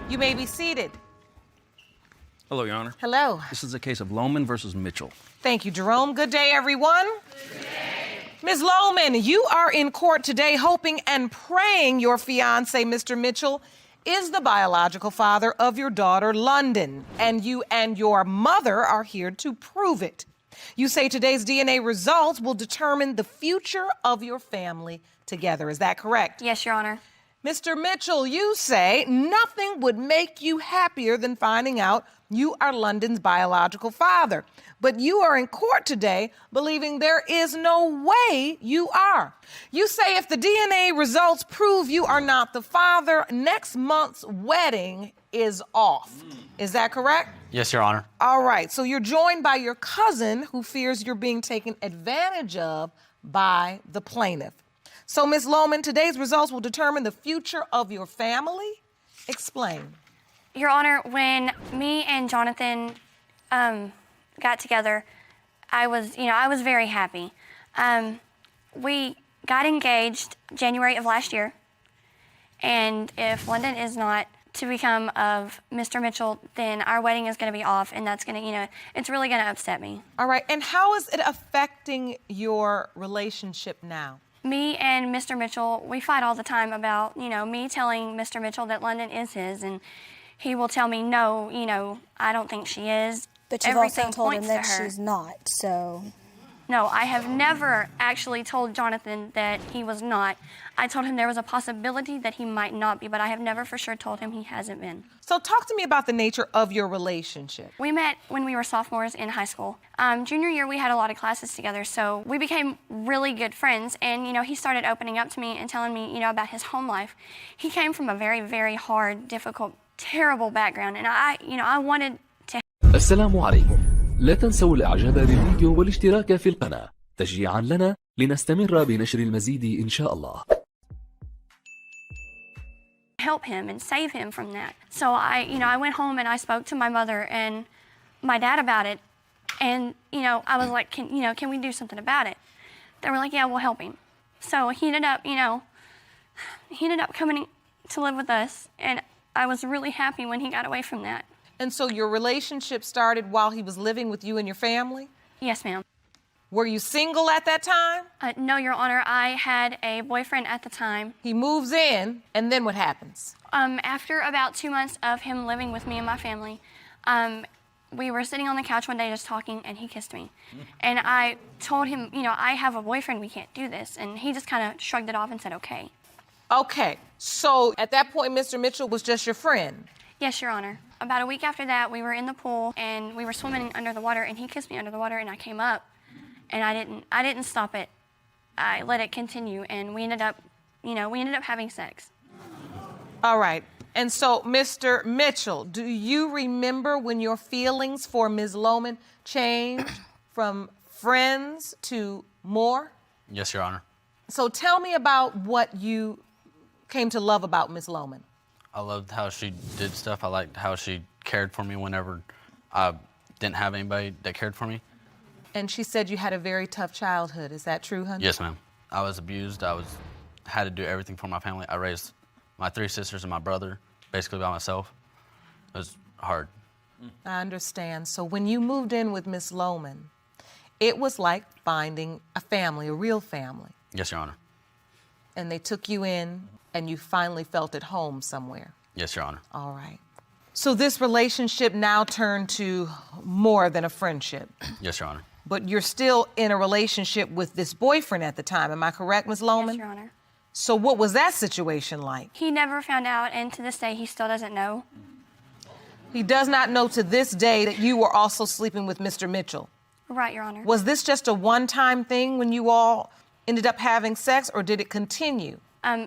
You may be seated. Hello, Your Honor. Hello. This is a case of Loman versus Mitchell. Thank you, Jerome. Good day, everyone. Good day. Ms. Loman, you are in court today hoping and praying your fiancé, Mr. Mitchell, is the biological father of your daughter, London, and you and your mother are here to prove it. You say today's DNA results will determine the future of your family together. Is that correct? Yes, Your Honor. Mr. Mitchell, you say nothing would make you happier than finding out you are London's biological father. But you are in court today believing there is no way you are. You say if the DNA results prove you are not the father, next month's wedding is off. Is that correct? Yes, Your Honor. All right, so you're joined by your cousin who fears you're being taken advantage of by the plaintiff. So, Ms. Loman, today's results will determine the future of your family. Explain. Your Honor, when me and Jonathan got together, I was very happy. We got engaged January of last year, and if London is not to become of Mr. Mitchell, then our wedding is going to be off, and that's going to, it's really going to upset me. All right, and how is it affecting your relationship now? Me and Mr. Mitchell, we fight all the time about, me telling Mr. Mitchell that London is his, and he will tell me, no, I don't think she is. But you've also told him that she's not, so... No, I have never actually told Jonathan that he was not. I told him there was a possibility that he might not be, but I have never for sure told him he hasn't been. So talk to me about the nature of your relationship. We met when we were sophomores in high school. Junior year, we had a lot of classes together, so we became really good friends. And, he started opening up to me and telling me, about his home life. He came from a very, very hard, difficult, terrible background, and I wanted to... السلام عليكم. لا تنسوا الإعجاب بالفيديو والاشتراك في القناة تشجيعا لنا لنستمر بنشر المزيد إن شاء الله. Help him and save him from that. So I went home and I spoke to my mother and my dad about it, and I was like, can we do something about it? They were like, yeah, we'll help him. So he ended up coming to live with us, and I was really happy when he got away from that. And so your relationship started while he was living with you and your family? Yes, ma'am. Were you single at that time? No, Your Honor. I had a boyfriend at the time. He moves in, and then what happens? After about 2 months of him living with me and my family, we were sitting on the couch one day just talking, and he kissed me. And I told him, I have a boyfriend, we can't do this. And he just kind of shrugged it off and said, okay. Okay, so at that point, Mr. Mitchell was just your friend? Yes, Your Honor. About a week after that, we were in the pool, and we were swimming under the water, and he kissed me under the water, and I came up, and I didn't stop it. I let it continue, and we ended up having sex. All right. And so, Mr. Mitchell, do you remember when your feelings for Ms. Loman changed from friends to more? Yes, Your Honor. So tell me about what you came to love about Ms. Loman. I loved how she did stuff. I liked how she cared for me whenever I didn't have anybody that cared for me. And she said you had a very tough childhood. Is that true, honey? Yes, ma'am. I was abused. Had to do everything for my family. I raised my 3 sisters and my brother basically by myself. It was hard. I understand. So when you moved in with Ms. Loman, it was like finding a family, a real family. Yes, Your Honor. And they took you in, and you finally felt at home somewhere. Yes, Your Honor. All right. So this relationship now turned to more than a friendship. Yes, Your Honor. But you're still in a relationship with this boyfriend at the time. Am I correct, Ms. Loman? Yes, Your Honor. So what was that situation like? He never found out, and to this day, he still doesn't know. He does not know to this day that you were also sleeping with Mr. Mitchell. Right, Your Honor. Was this just a one-time thing when you all ended up having sex, or did it continue?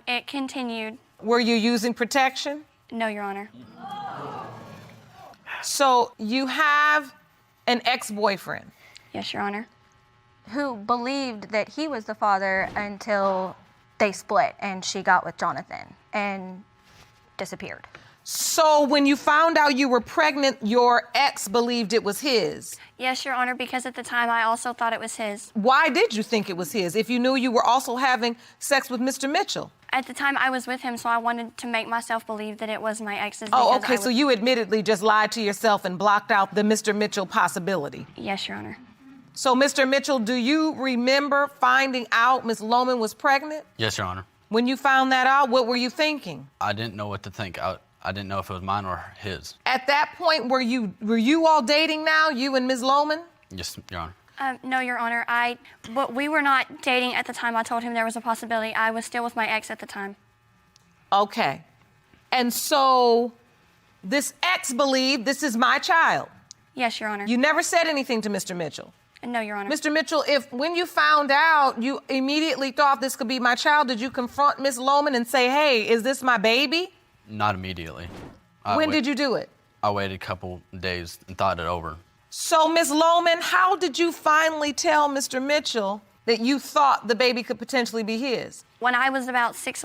It continued. Were you using protection? No, Your Honor. So you have an ex-boyfriend. Yes, Your Honor. Who believed that he was the father until they split and she got with Jonathan and disappeared. So when you found out you were pregnant, your ex believed it was his? Yes, Your Honor, because at the time I also thought it was his. Why did you think it was his if you knew you were also having sex with Mr. Mitchell? At the time, I was with him, so I wanted to make myself believe that it was my ex's. Oh, because okay, I so you admittedly just lied to yourself and blocked out the Mr. Mitchell possibility. Yes, Your Honor. So, Mr. Mitchell, do you remember finding out Ms. Loman was pregnant? Yes, Your Honor. When you found that out, what were you thinking? I didn't know what to think. I didn't know if it was mine or his. At that point, were you all dating now, you and Ms. Loman? Yes, Your Honor. No, Your Honor. But we were not dating at the time I told him there was a possibility. I was still with my ex at the time. Okay. And so this ex believed this is my child. Yes, Your Honor. You never said anything to Mr. Mitchell. No, Your Honor. Mr. Mitchell, if when you found out, you immediately thought this could be my child, did you confront Ms. Loman and say, hey, is this my baby? Not immediately. When did you do it? I waited a couple days and thought it over. So, Ms. Loman, how did you finally tell Mr. Mitchell that you thought the baby could potentially be his? When I was about 6